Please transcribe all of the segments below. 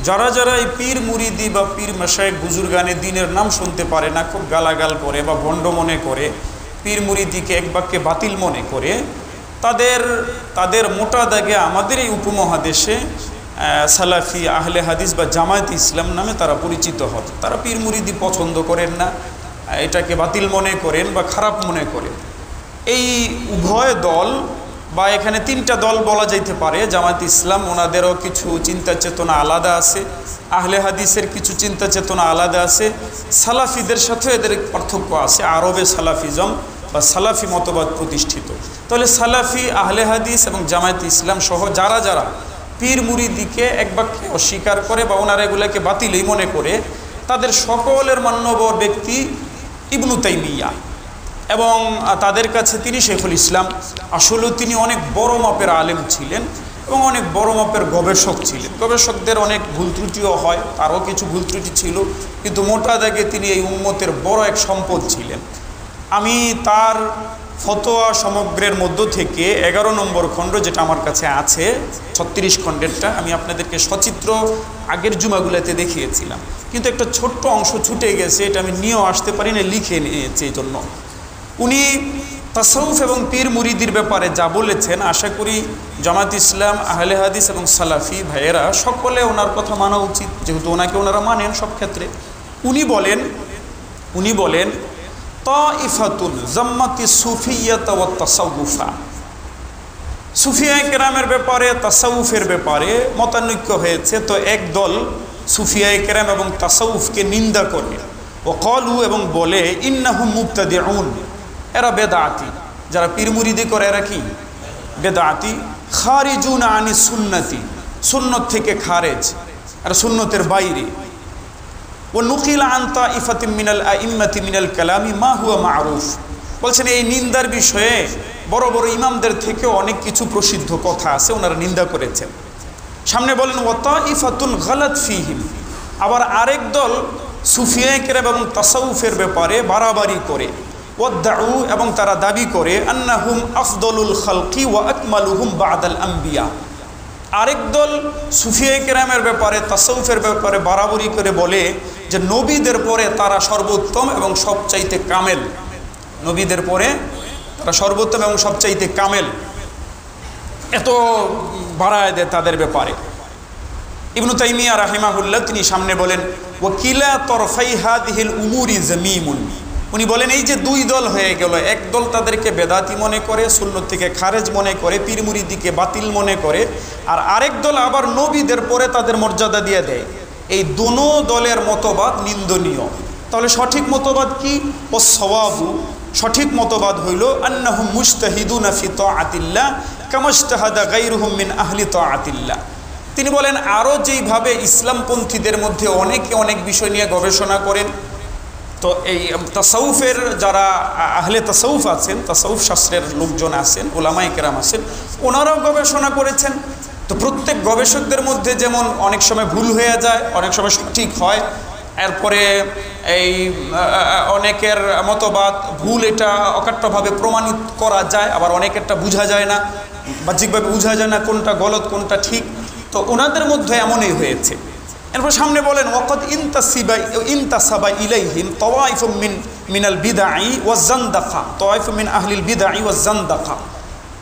যারা যারা এই পীর মুরিদি বা পীর মাশায়েখ বুজুর্গানে দিনের নাম শুনতে পারে না, খুব গালাগাল করে বা ভণ্ড মনে করে, পীর মুরিদিকে এক বাক্যে বাতিল মনে করে, তাদের মোটা দাগে আমাদের এই উপমহাদেশে সালাফি, আহলে হাদিস বা জামায়াত ইসলাম নামে তারা পরিচিত হন। তারা পীর মুরিদি পছন্দ করেন না, এটাকে বাতিল মনে করেন বা খারাপ মনে করেন। এই উভয় দল বা এখানে তিনটা দল বলা যাইতে পারে। জামায়াত ইসলাম, ওনাদেরও কিছু চিন্তা চেতনা আলাদা আছে, আহলে হাদিসের কিছু চিন্তা চেতনা আলাদা আছে, সালাফিদের সাথে এদের পার্থক্য আছে। আরবে সালাফিজম বা সালাফি মতবাদ প্রতিষ্ঠিত। তাহলে সালাফি, আহলে হাদিস এবং জামায়াত ইসলাম সহ যারা যারা পীর মুরিদিকে এক বাক্যে অস্বীকার করে বা ওনারা এগুলাকে বাতিলই মনে করে, তাদের সকলের মান্যবর ব্যক্তি ইবনু তাইমিয়া, এবং তাদের কাছে তিনি শেখুল ইসলাম। আসলেও তিনি অনেক বড় মাপের আলেম ছিলেন এবং অনেক বড় মাপের গবেষক ছিলেন। গবেষকদের অনেক ভুল ত্রুটিও হয়, তারও কিছু ভুল ত্রুটি ছিল, কিন্তু মোটা দাগে তিনি এই উম্মতের বড় এক সম্পদ ছিলেন। আমি তার ফতোয়া সমগ্রের মধ্য থেকে 11 নম্বর খণ্ড, যেটা আমার কাছে আছে 36 খণ্ডেরটা, আমি আপনাদেরকে সচিত্র আগের জুমাগুলোতে দেখিয়েছিলাম, কিন্তু একটা ছোট্ট অংশ ছুটে গেছে, এটা আমি নিয়েও আসতে পারি না, লিখে নিয়েছি। এই জন্য উনি তাসাউফ এবং পীর মুরিদির ব্যাপারে যা বলেছেন, আশা করি জামায়াত ইসলাম, আহলে হাদিস এবং সালাফি ভাইয়েরা সকলে ওনার কথা মানা উচিত, যেহেতু ওনাকে ওনারা মানেন সব ক্ষেত্রে। উনি বলেন তাইফাতুন জাম্মাতি সুফিয়্যাত ওয়া তাসাউফা। সুফিয়ায়ে কেরামের ব্যাপারে, তাসাউফের ব্যাপারে মতানৈক্য হয়েছে। তো এক দল সুফিয়ায়ে কেরাম এবং তাসাউফকে নিন্দা করে, ও ক্বালু, এবং বলে ইন্নাহুম মুবতাদিউন, এরা বেদাতি। যারা পীর মুরিদি করে এরা কি? বেদাতি। খারিজুন আনি সুন্নতি, সুন্নত থেকে খারেজ, আর সুন্নতের বাইরে। ও নুকিল আন তাইফাতিন মিনাল আইম্মাতি মিনাল কালামি মা হুয়া মারুফ। বলছেন এই নিন্দার বিষয়ে বড় বড় ইমামদের থেকে অনেক কিছু প্রসিদ্ধ কথা আছে, ওনারা নিন্দা করেছেন। সামনে বলেন ওয়া তাইফাতুন গালাত ফিহিম, আবার আরেক দল সুফিয়ায়ে কেরাম এবং তাসাউফের ব্যাপারে বাড়াবাড়ি করে, ওয়াদদাউ, এবং তারা দাবি করে আন্নাহুম আফদলুল খালকি ওয়া আকমালুহুম বাদাল আম্বিয়া। আরেক দল সুফিয়ায়ে কেরামের ব্যাপারে, তাসাউফের ব্যাপারে বাড়াবাড়ি করে বলে যে নবীদের পরে তারা সর্বোত্তম এবং সবচাইতে কামেল। নবীদের পরে তারা সর্বোত্তম এবং সবচাইতে কামেল, এত বাড়ায় দেয় তাদের ব্যাপারে। ইবনু তাইমিয়া রাহিমাহুল্লাহ তিনি সামনে বলেন ওয়াকিলা তরফাই হাদিহিল উমুরি জামিমুন। উনি বলেন এই যে দুই দল হয়ে গেল, এক দল তাদেরকে বেদাতি মনে করে, সুন্নত থেকে খারেজ মনে করে, পীর মুরিদিকে বাতিল মনে করে, আর আরেক দল আবার নবীদের পরে তাদের মর্যাদা দিয়ে দেয়। এই দোনো দলের মতবাদ নিন্দনীয়। তাহলে সঠিক মতবাদ কি? ও সওয়াবু, সঠিক মতবাদ হইল আন্নাহুম মুজতাহিদুনা ফি তাআতিল্লাহ কামা ইজতাহাদা গায়রুহুম মিন আহলি তাআতিল্লাহ। তিনি বলেন আরও যেইভাবে ইসলামপন্থীদের মধ্যে অনেকে অনেক বিষয় নিয়ে গবেষণা করেন, তো এই তাসাউফের যারা আহলে তাসাউফ আছেন, তাসাউফ শাস্ত্রের লোকজন আছেন, উলামায়ে কেরাম আছেন, ওনারাও গবেষণা করেছেন। তো প্রত্যেক গবেষকদের মধ্যে যেমন অনেক সময় ভুল হয়ে যায়, অনেক সময় সঠিক হয়, এরপরে এই অনেকের মতবাদ ভুল, এটা অকাট্যভাবে প্রমাণিত করা যায়, আবার অনেকেরটা বোঝা যায় না, বাহ্যিকভাবে বোঝা যায় না কোনটা গলত কোনটা ঠিক। তো ওনাদের মধ্যে এমনই হয়েছে। এরপর সামনে বলেন ওয়াকাদ ইনতাসাবা ইলাইহিম তাওয়াইফুম মিনাল বিদআই ওয়াজ জান্দাকা, তাওয়াইফুম মিন আহলিল বিদআই ওয়াজ জান্দাকা।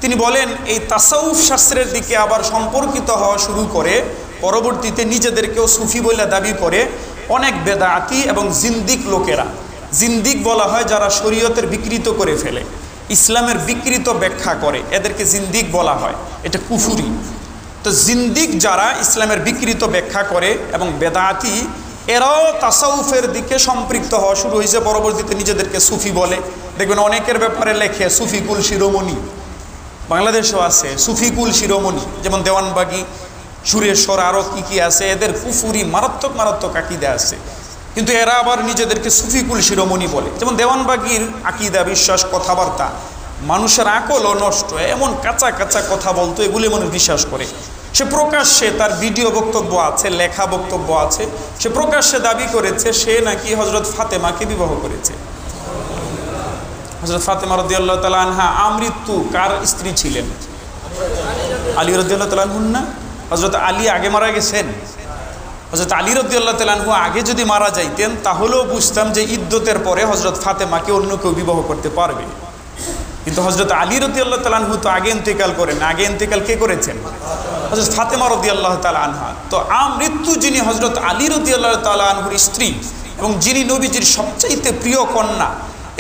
তিনি বলেন এই তাসাউফ শাস্ত্রের দিকে আবার সম্পর্কিত হওয়া শুরু করে, পরবর্তীতে নিজেদেরকেও সুফি বলে দাবি করে অনেক বেদাতি এবং জিন্দিক লোকেরা। জিন্দিক বলা হয় যারা শরীয়তের বিকৃত করে ফেলে, ইসলামের বিকৃত ব্যাখ্যা করে, এদেরকে জিন্দিক বলা হয়, এটা কুফুরি। তো জিন্দিক যারা ইসলামের বিকৃত ব্যাখ্যা করে এবং বেদাতি, এরাও তাসাউফের দিকে সম্পৃক্ত হওয়া শুরু হয়েছে, পরবর্তীতে নিজেদেরকে সুফি বলে। দেখবেন অনেকের ব্যাপারে লেখে সুফিকুল শিরোমণি, বাংলাদেশেও আছে সুফিকুল শিরোমণি, যেমন দেওয়ানবাগি, সুরেশ্বর, আরও কী আছে, এদের কুফুরি মারাত্মক মারাত্মক আকিদা আছে, কিন্তু এরা আবার নিজেদেরকে সুফিকুল শিরোমণি বলে। যেমন দেওয়ানবাগির আকিদা, বিশ্বাস, কথাবার্তা, মানুষের আকলও নষ্ট, এমন কাঁচা কাঁচা কথা বলতো, এগুলি মানুষ বিশ্বাস করে। সে প্রকাশ্যে তার ভিডিও বক্তব্য আছে, লেখা বক্তব্য আছে, সে প্রকাশ্যে দাবি করেছে সে নাকি হযরত ফাতেমাকে বিবাহ করেছে। হযরত ফাতেমা রাদিয়াল্লাহু তাআলা আনহা আমৃত্যু কার স্ত্রী ছিলেন? আলী রাদিয়াল্লাহু তাআলা আনহু না? হযরত আলী আগে মারা গেছেন, হযরত আলী রাদিয়াল্লাহু তাআলা আনহু আগে যদি মারা যাইতেন তাহলেও বুঝতাম যে ইদ্যতের পরে হযরত ফাতেমাকে অন্য কেউ বিবাহ করতে পারবে, কিন্তু হযরত আলী রাদিয়াল্লাহু তাআলা আনহু তো আগে ইন্তেকাল করেন। আগে ইন্তেকাল কে করেছেন? হযরত ফাতেমা রাদিয়াল্লাহু তাআলা আনহা। তো আমৃত্যু যিনি হযরত আলী রাদিয়াল্লাহু তাআলা আনহুর স্ত্রী এবং যিনি নবীজির সবচাইতে প্রিয় কন্যা,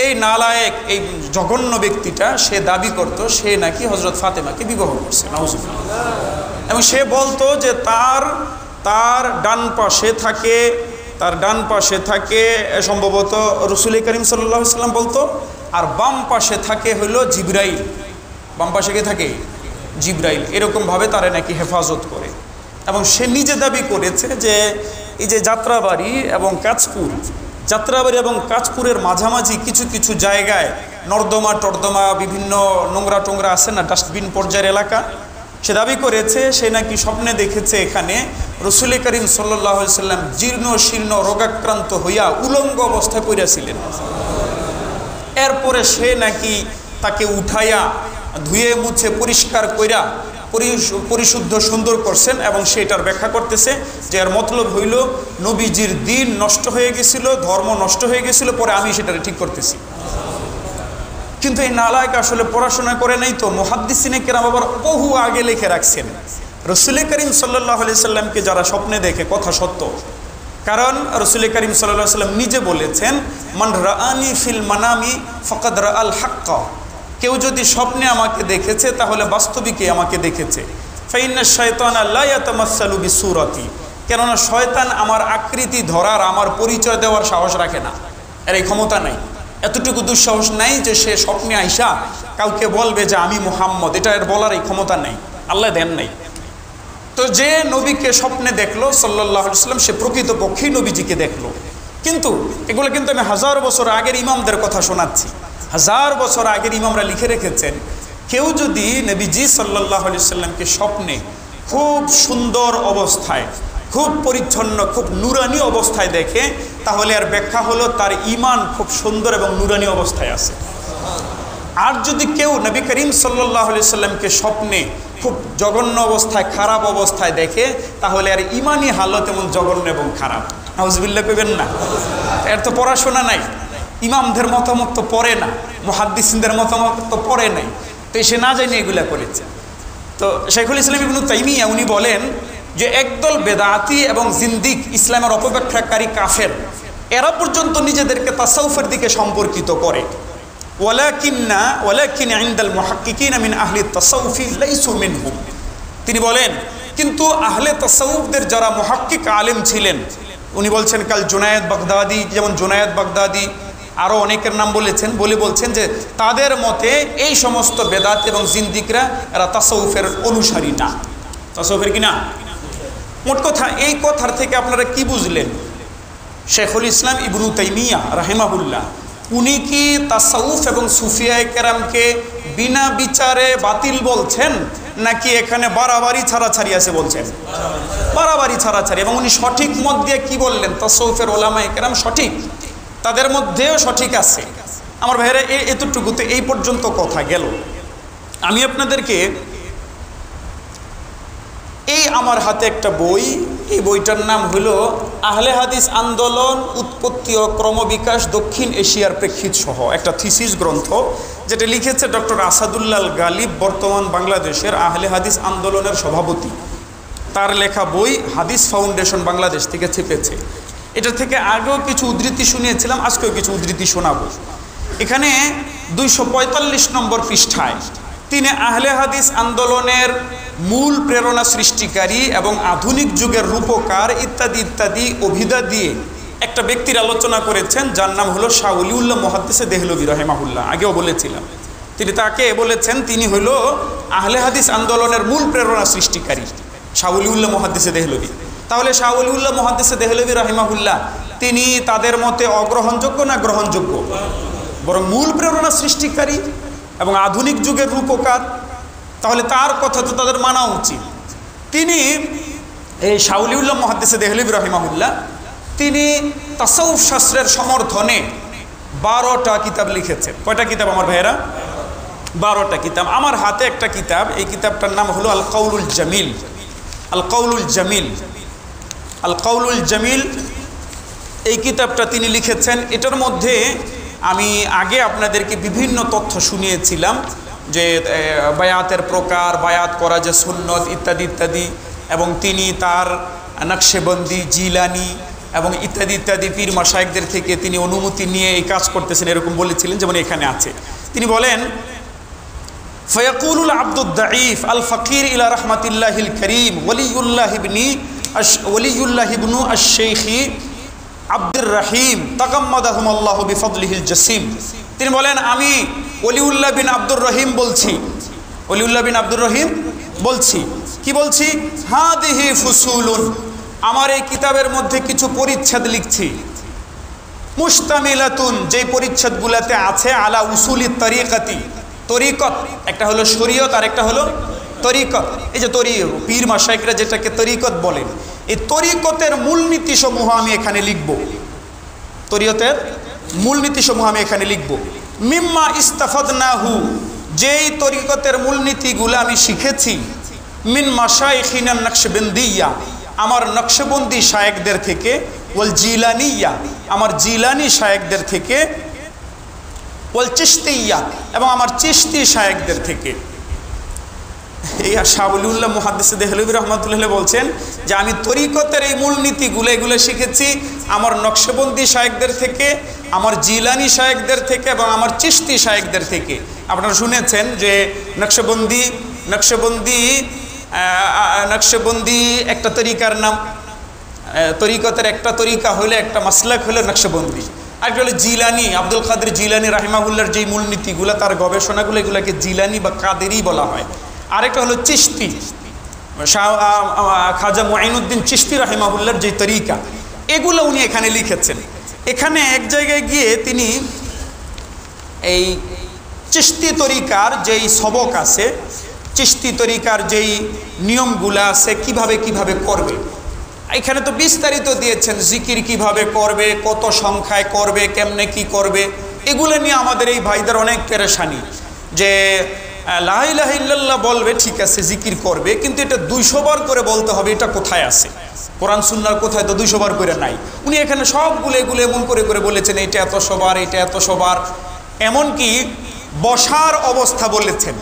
এই নালায়েক, এই জঘন্য ব্যক্তিটা সে দাবি করত সে নাকি হযরত ফাতেমাকে বিবাহ করছে, নাউজুবিল্লাহ। এবং সে বলতো যে তার ডান পাশে থাকে সম্ভবত রাসূল করিম সাল্লাল্লাহু আলাইহি ওয়াসাল্লাম বলতো, আর বাম পাশে থাকে হলো জিবরাইল। বাম পাশে কে থাকে? জিবরাইল। এরকমভাবে তারা নাকি হেফাজত করে। এবং সে নিজে দাবি করেছে যে এই যে যাত্রাবাড়ি এবং কাঁচপুরের মাঝামাঝি কিছু কিছু জায়গায় নর্দমা টর্দমা বিভিন্ন নোংরা টোংরা আছে না, ডাস্টবিন পর্যায়ের এলাকা, সে দাবি করেছে সে নাকি স্বপ্নে দেখেছে এখানে রাসূল করিম সাল্লাল্লাহু আলাইহি ওয়াসাল্লাম জীর্ণ শীর্ণ রোগাক্রান্ত হইয়া উলঙ্গ অবস্থায় পড়েছিলেন। এরপরে সে নাকি তাকে উঠাইয়া ধুয়ে মুছে পরিষ্কার কইরা পরিশুদ্ধ সুন্দর করছেন, এবং সেটার ব্যাখ্যা করতেছে যে এর মতলব হইল নবীজির দিন নষ্ট হয়ে গেছিল, ধর্ম নষ্ট হয়ে গেছিল, পরে আমি সেটাকে ঠিক করতেছি। কিন্তু এই নালায়েক আসলে পড়াশোনা করে নাই তো। মুহাদ্দিসিনে কেরাম আবার বহু আগে লিখে রাখছেন রাসূল করিম সাল্লাল্লাহু আলাইহি সাল্লামকে যারা স্বপ্নে দেখে, কথা সত্য, কারণ রাসূল করিম সাল্লাল্লাহু আলাইহি সাল্লাম নিজে বলেছেন, মান রাআনি ফিল মানামি ফাকাদ রাআল হাক্ক, কেউ যদি স্বপ্নে আমাকে দেখেছে তাহলে বাস্তবিকে আমাকে দেখেছে। ফাইন্না শাইতানা লা ইয়াতামাসসালু বিসূরাতি, কেননা শয়তান আমার আকৃতি ধরার, আমার পরিচয় দেওয়ার সাহস রাখে না, এর এই ক্ষমতা নাই, এতটুকু দুঃসাহস নাই যে সে স্বপ্নে আইসা কাউকে বলবে যে আমি মুহাম্মদ, এটা এর বলার এই ক্ষমতা নাই, আল্লাহ দেন নাই। তো যে নবীকে স্বপ্নে দেখলো সাল্লাল্লাহু আলাইহি ওয়াসাল্লাম, সে প্রকৃতপক্ষেই নবীজিকে দেখলো। কিন্তু এগুলো কিন্তু আমি 1000 বছর আগের ইমামদের কথা শোনাচ্ছি। 1000 বছর আগের ইমামরা লিখে রেখেছেন, কেউ যদি নবীজি সাল্লাল্লাহু আলাইহি ওয়াসাল্লামকে স্বপ্নে খুব সুন্দর অবস্থায়, খুব পরিচ্ছন্ন, খুব নুরানি অবস্থায় দেখে, তাহলে আর ব্যাখ্যা হলো তার ঈমান খুব সুন্দর এবং নুরানি অবস্থায় আছে। আর যদি কেউ নবী করিম সাল্লাল্লাহু আলাইহি ওয়াসাল্লামকে স্বপ্নে খুব জঘন্য অবস্থায়, খারাপ অবস্থায় দেখে, তাহলে আর ঈমানি হালত এমন জঘন্য এবং খারাপ। নাউজুবিল্লাহ কইবেন না? এর তো পড়াশোনা নাই, ইমামদের মতামত তো পড়ে না, মুহাদ্দিসিনদের মতামত তো পড়ে নাই, তো সে না জানি এগুলা করেছে। তো শাইখুল ইসলাম ইবনে তাইমিয়া উনি বলেন যে একদল বেদাতি এবং জিন্দিক, ইসলামের অপব্যাখ্যাকারী কাফের, এরা পর্যন্ত নিজেদেরকে তাসাউফের দিকে সম্পর্কিত করে। ওয়ালাকিন ইনদাল মুহাক্কিকিনা মিন আহলি তাসাউফি লাইসু মিনহুম, তিনি বলেন কিন্তু আহলে তাসাউফদের যারা মুহাক্কিক আলেম ছিলেন, উনি বলছেন কাল জুনায়েদ বাগদাদি, যেমন জুনায়েদ বাগদাদি, আরও অনেকের নাম বলছেন যে তাদের মতে এই সমস্ত বেদাত এবং জিন্দিকরা এরা তাসাউফের অনুসারী না। তাসাউফের কি না? মোট কথা, এই কথার থেকে আপনারা কি বুঝলেন? শাইখুল ইসলাম ইবনে তাইমিয়া রাহিমাহুল্লাহ উনি কি তাসাউফ এবং সুফিয়ায়ে কেরামকে বিনা বিচারে বাতিল বলছেন, নাকি এখানে বাড়াবাড়ি ছাড়াছাড়ি আছে বলছেন? বাড়াবাড়ি ছাড়াছাড়ি। এবং উনি সঠিক মত দিয়ে কি বললেন? তাসাউফের উলামায়ে কেরাম সঠিক, তাদের মধ্যেও সঠিক আছে। আমার ভাইয়েরা, এতটুকুতে এই পর্যন্ত কথা গেল। আমি আপনাদেরকে এই আমার হাতে একটা বই, এই বইটার নাম হলো আহলে হাদিস আন্দোলন, উৎপত্তি ও ক্রমবিকাশ দক্ষিণ এশিয়ার প্রেক্ষিত সহ, একটা থিসিস গ্রন্থ, যেটা লিখেছে ডক্টর আসাদুল্লাহ গালিব, বর্তমান বাংলাদেশের আহলে হাদিস আন্দোলনের সভাপতি। তার লেখা বই হাদিস ফাউন্ডেশন বাংলাদেশ থেকে ছেপেছে। এটা থেকে আগেও কিছু উদ্ধৃতি শুনিয়েছিলাম, আজকেও কিছু উদ্ধৃতি শোনাবো। এখানে 245 নম্বর পৃষ্ঠায় তিনি আহলে হাদিস আন্দোলনের মূল প্রেরণা সৃষ্টিকারী এবং আধুনিক যুগের রূপকার ইত্যাদি ইত্যাদি অভিধা দিয়ে একটা ব্যক্তির আলোচনা করেছেন, যার নাম হলো শাহ ওলিউল্লাহ মুহাদ্দিস দেহলভী রাহিমাহুল্লাহ। আগেও বলেছিলাম, তিনি তাকে বলেছেন তিনি হলো আহলে হাদিস আন্দোলনের মূল প্রেরণা সৃষ্টিকারী শাহ ওলিউল্লাহ মুহাদ্দিস দেহলভী। তাহলে শাহ ওলিউল্লাহ মুহাদ্দিস দেহলভী রাহিমাহুল্লাহ তিনি তাদের মতে অগ্রহণযোগ্য না গ্রহণযোগ্য? বরং মূল প্রেরণা সৃষ্টিকারী এবং আধুনিক যুগের রূপকার, তাহলে তার কথা তো তাদের মানা উচিত। তিনি এই শাহ ওলিউল্লাহ মুহাদ্দিস দেহলভী রাহিমাহুল্লাহ তিনি তাসাউফ শাস্ত্রের সমর্থনে 12টা কিতাব লিখেছেন। কয়টা কিতাব আমার ভাইয়েরা? 12টা কিতাব। আমার হাতে একটা কিতাব, এই কিতাবটার নাম হলো আল কাউলুল জামিল। আল কাউলুল জামিল, আল কাউলুল জামিল এই কিতাবটা তিনি লিখেছেন। এটার মধ্যে আমি আগে আপনাদেরকে বিভিন্ন তথ্য শুনিয়েছিলাম যে বায়াতের প্রকার, বায়াত করা যে সুন্নত ইত্যাদি ইত্যাদি, এবং তিনি তার নকশেবন্দি, জিলানি এবং ইত্যাদি ইত্যাদি পীর মাশায়েখদের থেকে তিনি অনুমতি নিয়ে এই কাজ করতেছেন, এরকম বলেছিলেন। যেমন এখানে আছে, তিনি বলেন ফয়াকুলুল আব্দুদ দাঈফ আল ফকির ইলা রহমাতিল্লাহিল করিম ওলিউল্লাহ ইবনু আশ-শাইখি আব্দুর রহিম তাগাম্মাদাহুমুল্লাহু বিফদলিহিল জাসিম। তিনি বলেন, আমি ওলিউল্লাহ বিন আব্দুর রহিম বলছি, ওলিউল্লাহ বিন আব্দুর রহিম বলছি, কি বলছি? হাদিহি ফুসুলুন, আমার এই কিতাবের মধ্যে কিছু পরিচ্ছেদ লিখছি, মুশতামিলাতুন, যেই পরিচ্ছেদগুলোতে আছে আলা উসুলি তরিকাতি, তরিকত, একটা হলো শরীয়ত আর একটা হলো তরিকত। এই যে পীর মাশায়েখরা যেটাকে তরিকত বলেন, এই তরিকতের মূলনীতি সমূহ আমি এখানে লিখব, তরিকতের মূলনীতি সমূহ আমি এখানে লিখব। মিম্মা ইস্তাফাদনাহু, যেই তরিকতের মূলনীতিগুলো আমি শিখেছি, মিন মাশায়েখিনা নকশবন্দিয়া, আমার নকশবন্দি শায়েখদের থেকে, ওয়াল জিলানিয়া, আমার জিলানি শায়েখদের থেকে, ওয়াল চিশতিয়া, এবং আমার চিশতি শায়েখদের থেকে। এই শাহ ওলিউল্লাহ মুহাদ্দিস দেহলভী রহমাতুল্লাহ বলছেন যে আমি তরিকতের এই মূলনীতিগুলো এগুলো শিখেছি আমার নকশবন্দি শায়েখদের থেকে, আমার জিলানি শায়েখদের থেকে এবং আমার চিশতি শায়েখদের থেকে। আপনারা শুনেছেন যে নকশবন্দি একটা তরিকার নাম, তরিকতের একটা তরিকা হইলে, একটা মাসলাক হইলে নকশবন্দি। আরেকটা হলো জিলানি, আব্দুল কাদের জিলানি রাহিমাহুল্লাহর যেই মূলনীতিগুলো, তার গবেষণাগুলো, এগুলোকে জিলানি বা কাদেরি বলা হয়। আরেকটা হলো চিশতি, খাজা মুঈনুদ্দিন চিশতি রাহিমাহুল্লাহর যে তরিকা, এগুলো উনি এখানে লিখেছেন। এখানে এক জায়গায় গিয়ে তিনি এই চিশতি তরিকার যেই সবক আছে, চিশতি তরিকার যেই নিয়মগুলো আছে, কিভাবে কিভাবে করবে, এখানে তো বিস্তারিত দিয়েছেন, জিকির কিভাবে করবে, কত সংখ্যায় করবে, কেমনে কি করবে, এগুলো নিয়ে আমাদের এই ভাইদের অনেক পেরেশানি যে লা ইলাহা ইল্লাল্লাহ বলবে, ঠিক আছে জিকির করবে, কিন্তু এটা 200 বার করে বলতে হবে, এটা কোথায় আছে? কোরআন সুন্নাহর কোথায় তো 200 বার করে নাই। উনি এখানে সবগুলো এগুলো এমন করে করে বলেছেন, এটা এত সবার, এটা এত সবার, এমনকি বসার অবস্থা বলেছেন,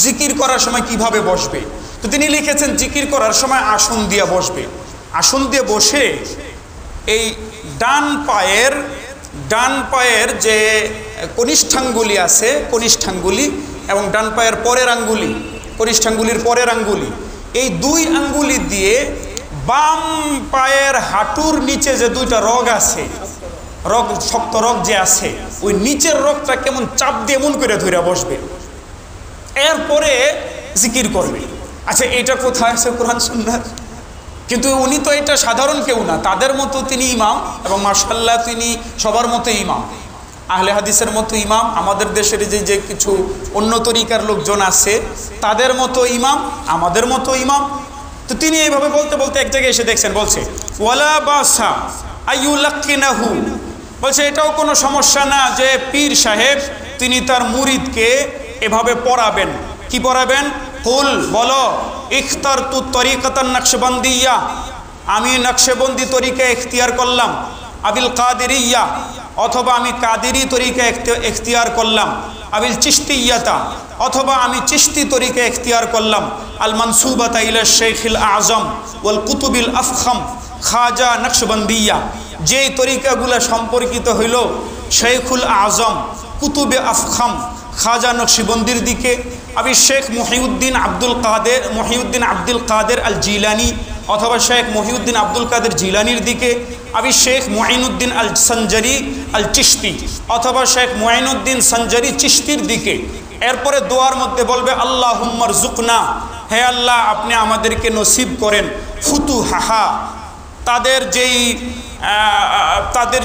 জিকির করার সময় কিভাবে বসবে। তো তিনি লিখেছেন জিকির করার সময় আসন দিয়ে বসবে, আসন দিয়ে বসে এই ডান পায়ের যে কনিষ্ঠাঙ্গুলি আছে, কনিষ্ঠাঙ্গুলি এবং ডান পায়ের পরের আঙ্গুলি, কনিষ্ঠাঙ্গুলির পরের আঙ্গুলি, এই 2 আঙ্গুলি দিয়ে বাম পায়ের হাঁটুর নিচে যে 2টা রগ আছে, রগ, শক্ত রগ যে আছে, ওই নিচের রগটা কেমন চাপ দিয়ে এমন করে ধরে বসবে, এরপরে জিকির করবে। আচ্ছা, এটা কোথায় আছে কোরআন সুন্নাহ? কিন্তু উনি তো এটা সাধারণ কেউ না, তাদের মতো তিনি ইমাম, এবং মাশাআল্লাহ তিনি সবার মতো ইমাম, আহলে হাদিসের মতো ইমাম। আমাদের দেশের যে কিছু অন্য তরিকার লোকজন আছে তাদের মতো ইমাম, আমাদের মতো ইমাম। তো তিনি এইভাবে বলতে বলতে এক জায়গায় এসে দেখছেন, বলছে ওয়ালা বাসা আইউলাক্কিনাহু, বলছে এটাও কোনো সমস্যা না যে পীর সাহেব তিনি তার মুরিদকে এভাবে পড়াবেন। কি পড়াবেন? কুল, বলো, ইখতারতু তরিকাতান নকশবন্দিয়া, আমি নকশবন্দি তরিকা ইখতিয়ার করলাম, আবিল কাদেরিয়া, অথবা আমি কাদেরি তরিকা ইখতিয়ার করলাম, আবিল চিশতিয়াতা, অথবা আমি চিশতি তরিকা ইখতিয়ার করলাম, আল মানসুবাতা ইলা শাইখুল আযম ওয়াল কুতুবিল আফখাম খাজা নকশবন্দিয়া, যেই তরিকাগুলো সম্পর্কিত হইল শাইখুল আযম, কুতুবে আফখাম, খাজা নকশবন্দির দিকে, আমি শেখ মহিউদ্দিন আব্দুল কাদের আল জিলানি, অথবা শেখ মহিউদ্দিন আব্দুল কাদের জিলানির দিকে, আমি শেখ মুঈনুদ্দিন আল সঞ্জারি আল চিশতি, অথবা শেখ মুঈনুদ্দিন সঞ্জারি চিশতির দিকে। এরপরে দোয়ার মধ্যে বলবে আল্লাহুম্মার জুকনা, হে আল্লাহ আপনি আমাদেরকে নসিব করেন, ফুতুহাহা, তাদের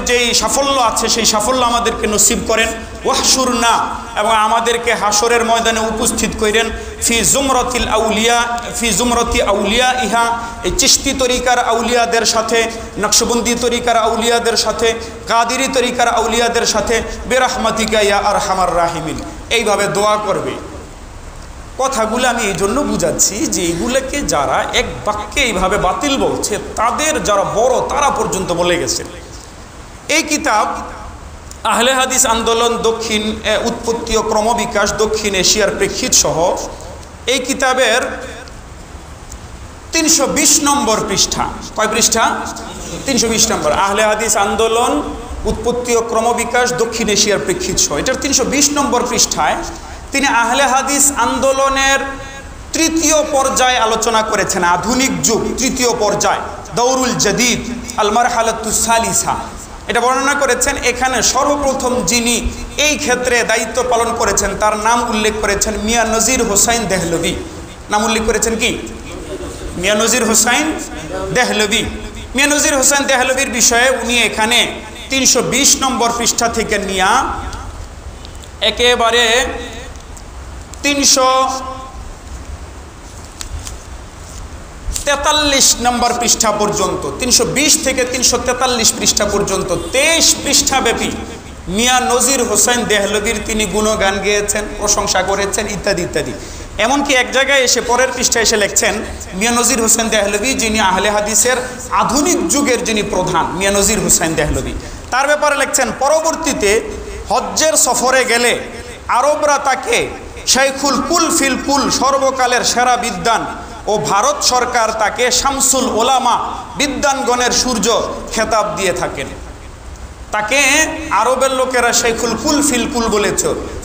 যেই সাফল্য আছে সেই সাফল্য আমাদেরকে নসিব করেন, ওয়াহশুরনা, এবং আমাদেরকে হাসরের ময়দানে উপস্থিত করেন, ফি জুমরতি আউলিয়া ইহা, এই চিশতি তরিকার আউলিয়াদের সাথে, নকশবন্দি তরিকার আউলিয়াদের সাথে, কাদেরি তরিকার আউলিয়াদের সাথে, বেরাহমাতিকা ইয়া আরহামার রাহিমিন, এইভাবে দোয়া করবে। কথাগুলো আমি এই জন্য বুঝাচ্ছি যে এইগুলোকে যারা এক বাক্যে এইভাবে বাতিল বলছে তাদের যারা বড় তারা পর্যন্ত বলে গেছে। এই কিতাব আহলে হাদিস আন্দোলন দক্ষিণ উৎপত্তি ও ক্রমবিকাশ দক্ষিণ এশিয়ার প্রেক্ষিত সহ এই কিতাবের 320 নম্বর পৃষ্ঠা। কয় পৃষ্ঠা? 320 নম্বর। আহলে হাদিস আন্দোলন উৎপত্তি ও ক্রমবিকাশ দক্ষিণ এশিয়ার প্রেক্ষিত সহ এটার 320 নম্বর পৃষ্ঠায় তিনি আহলে হাদিস আন্দোলনের তৃতীয় পর্যায়ে আলোচনা করেছেন। আধুনিক যুগ তৃতীয় পর্যায়, দৌরুল জাদিদ আল মারহালাতুস সালিসা, এটা বর্ণনা করেছেন। এখানে সর্বপ্রথম যিনি এই ক্ষেত্রে দায়িত্ব পালন করেছেন তার নাম উল্লেখ করেছেন মিয়া নজির হোসাইন দেহলভি। নাম উল্লেখ করেছেন কি? মিয়া নজির হোসাইন দেহলভি। মিয়া নজির হোসাইন দেহলভির বিষয়ে উনি এখানে 320 নম্বর পৃষ্ঠা থেকে নিয়ে একেবারে 343 নম্বর পৃষ্ঠা পর্যন্ত, 320 থেকে 343 পৃষ্ঠা পর্যন্ত 23 পৃষ্ঠাব্যাপী মিয়া নজির হোসেন দেহলভির তিনি গুণগান গেয়েছেন, প্রশংসা করেছেন ইত্যাদি ইত্যাদি। এমনকি এক জায়গায় এসে পরের পৃষ্ঠায় এসে লিখছেন মিয়া নজির হোসেন দেহলভি যিনি আহলে হাদিসের আধুনিক যুগের যিনি প্রধান, মিয়া নজির হোসেন দেহলভি, তার ব্যাপারে লিখছেন পরবর্তীতে হজ্জের সফরে গেলে আরবরা তাকে শাইখুল কুল ফিল কুল, সর্বকালের সেরা বিদ্বান, ও ভারত সরকার তাকে শামসুল ওলামা, বিদ্বানগণের সূর্য খেতাব দিয়ে থাকেন। তাকে আরবের লোকেরা শাইখুল কুল ফিল কুল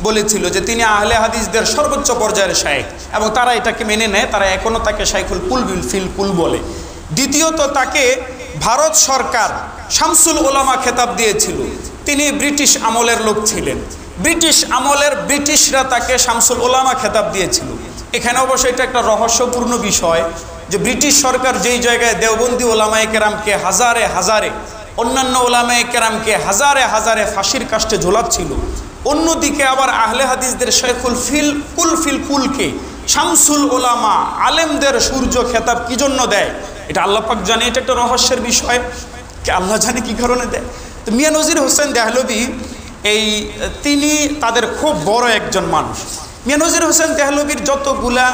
বলেছিল যে তিনি আহলে হাদিসদের সর্বোচ্চ পর্যায়ের শাইখ, এবং তারা এটাকে মেনে নেয়, তারা এখনও তাকে শাইখুল কুল ফিল কুল বলে। দ্বিতীয়ত তাকে ভারত সরকার শামসুল ওলামা খেতাব দিয়েছিল। তিনি ব্রিটিশ আমলের লোক ছিলেন, ব্রিটিশ আমলের ব্রিটিশরা তাকে শামসুল ওলামা খেতাব দিয়েছিল। এখানে অবশ্য এটা একটা রহস্যপূর্ণ বিষয় যে ব্রিটিশ সরকার যেই জায়গায় দেওবন্দি ওলামায়ে কেরামকে হাজারে হাজারে, অন্যান্য ওলামায়ে কেরামকে হাজারে হাজারে ফাঁসির কাস্টে ঝোলাচ্ছিল, অন্যদিকে আবার আহলে হাদিসদের শাইখুল ফিল কুলকে শামসুল ওলামা, আলেমদের সূর্য খেতাব কি জন্য দেয় এটা আল্লাহ পাক জানে। এটা একটা রহস্যের বিষয়, আল্লাহ জানে কি কারণে দেয়। তো মিয়া নজির হোসেন দেহলভি তিনি তাদের খুব বড় একজন মানুষ। মিয়া নজির হোসেন দেহলভির যতগুলা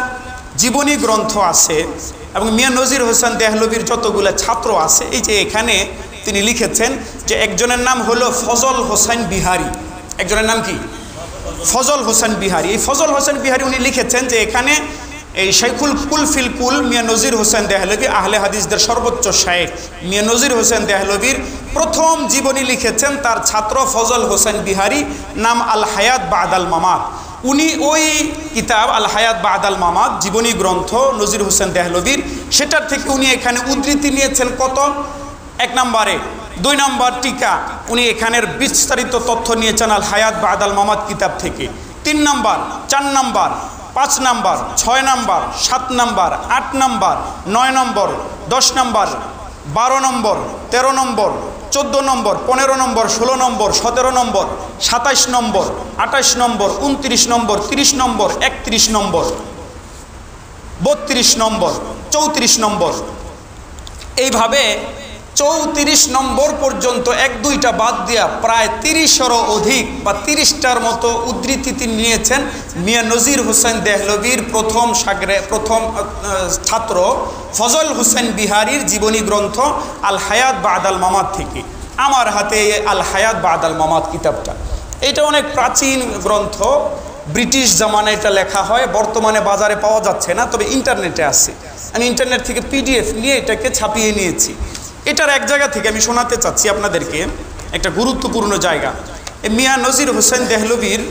জীবনী গ্রন্থ আছে এবং মিয়া নজির হোসেন দেহলভির যতগুলা ছাত্র আছে, এই যে এখানে তিনি লিখেছেন যে একজনের নাম হলো ফজল হোসেন বিহারি। একজনের নাম কি? ফজল হোসেন বিহারি। এই ফজল হোসেন বিহারি উনি লিখেছেন যে এখানে এই শাইখুল কুল ফিল কুল মিয়া নজির হোসেন দেহলভি আহলে হাদিসদের সর্বোচ্চ শাইখ মিয়া নজির হোসেন দেহলভির প্রথম জীবনী লিখেছেন তার ছাত্র ফজল হোসেন বিহারি, নাম আল হায়াত বাদাল মামাত। উনি ওই কিতাব আল হায়াত বাদাল মামাত জীবনী গ্রন্থ নজির হোসেন দেহলভির, সেটার থেকে উনি এখানে উদ্ধৃতি নিয়েছেন কত? 1 নম্বরে। 2 নম্বর টিকা উনি এখানের বিস্তারিত তথ্য নিয়েছেন আল হায়াত বাদাল মামাত কিতাব থেকে। 3 নম্বর, 4 নম্বর, 5 নম্বর, 6 নম্বর, 7 নম্বর, 8 নম্বর, 9 নম্বর, 10 নম্বর, 12 নম্বর, 13 নম্বর, 14 নম্বর, 15 নম্বর, 16 নম্বর, 17 নম্বর, 27 নম্বর, 28 নম্বর, 29 নম্বর, 30 নম্বর, 31 নম্বর, 32 নম্বর, 34 নম্বর, এইভাবে 34 নম্বর পর্যন্ত 1-2টা বাদ দিয়া প্রায় 30-এরও অধিক বা 30টার মতো উদ্ধৃতি তিনি নিয়েছেন মিয়া নজির হোসেন দেহলভির প্রথম ছাত্র ফজল হোসেন বিহারির জীবনী গ্রন্থ আল হায়াত বাদাল মামাত থেকে। আমার হাতে আল হায়াত বাদাল মামাত কিতাবটা, এটা অনেক প্রাচীন গ্রন্থ, ব্রিটিশ জামানায় এটা লেখা হয়, বর্তমানে বাজারে পাওয়া যাচ্ছে না, তবে ইন্টারনেটে আছে। আমি ইন্টারনেট থেকে PDF নিয়ে এটাকে ছাপিয়ে নিয়েছি। এটার এক জায়গা থেকে আমি শোনাতে চাচ্ছি আপনাদেরকে, একটা গুরুত্বপূর্ণ জায়গা। মিয়া নজির হোসেন দেহলভির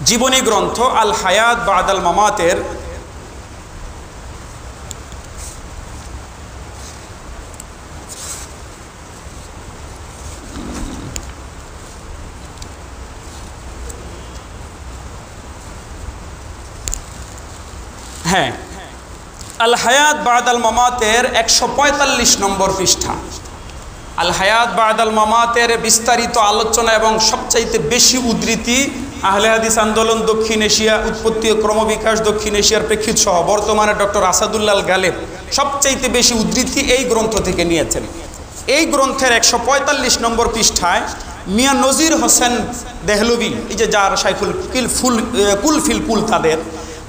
জীবনী গ্রন্থ আল হায়াত বাদাল মামাতের আল হায়াত বাদাল মামাতের 145 নম্বর পৃষ্ঠা। আল হায়াত বাদাল মামাতের বিস্তারিত আলোচনা এবং সবচাইতে বেশি উদ্ধৃতি আহলে হাদিস আন্দোলন দক্ষিণ এশিয়া উৎপত্তি ও ক্রমবিকাশ দক্ষিণ এশিয়ার প্রেক্ষিত সহ বর্তমানে ডক্টর আসাদুল্লাহ গালেব সবচাইতে বেশি উদ্ধৃতি এই গ্রন্থ থেকে নিয়েছেন। এই গ্রন্থের 145 নম্বর পৃষ্ঠায় মিয়া নজির হোসেন দেহলভি, এই যে যার শাইখুল কুল ফিল কুল তাদের,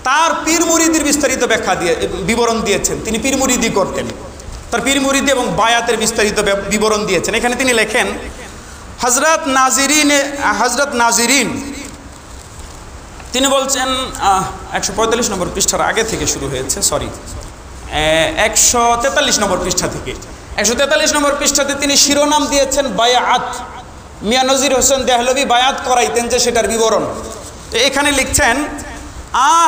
তার পীর মুরিদির বিস্তারিত ব্যাখ্যা দিয়ে বিবরণ দিয়েছেন। তিনি পীর মুরিদি করতেন, তার পীর মুরিদি এবং বায়াতের বিস্তারিত বিবরণ দিয়েছেন। এখানে তিনি লেখেন হযরত নাজিরিন তিনি বলছেন 145 নম্বর পৃষ্ঠার আগে থেকে শুরু হয়েছে, সরি 143 নম্বর পৃষ্ঠা থেকে। 143 নম্বর পৃষ্ঠাতে তিনি শিরোনাম দিয়েছেন বায়াত। মিয়া নজির হোসেন দেহলভি বায়াত করাইতেন যে সেটার বিবরণ। তো এখানে লিখছেন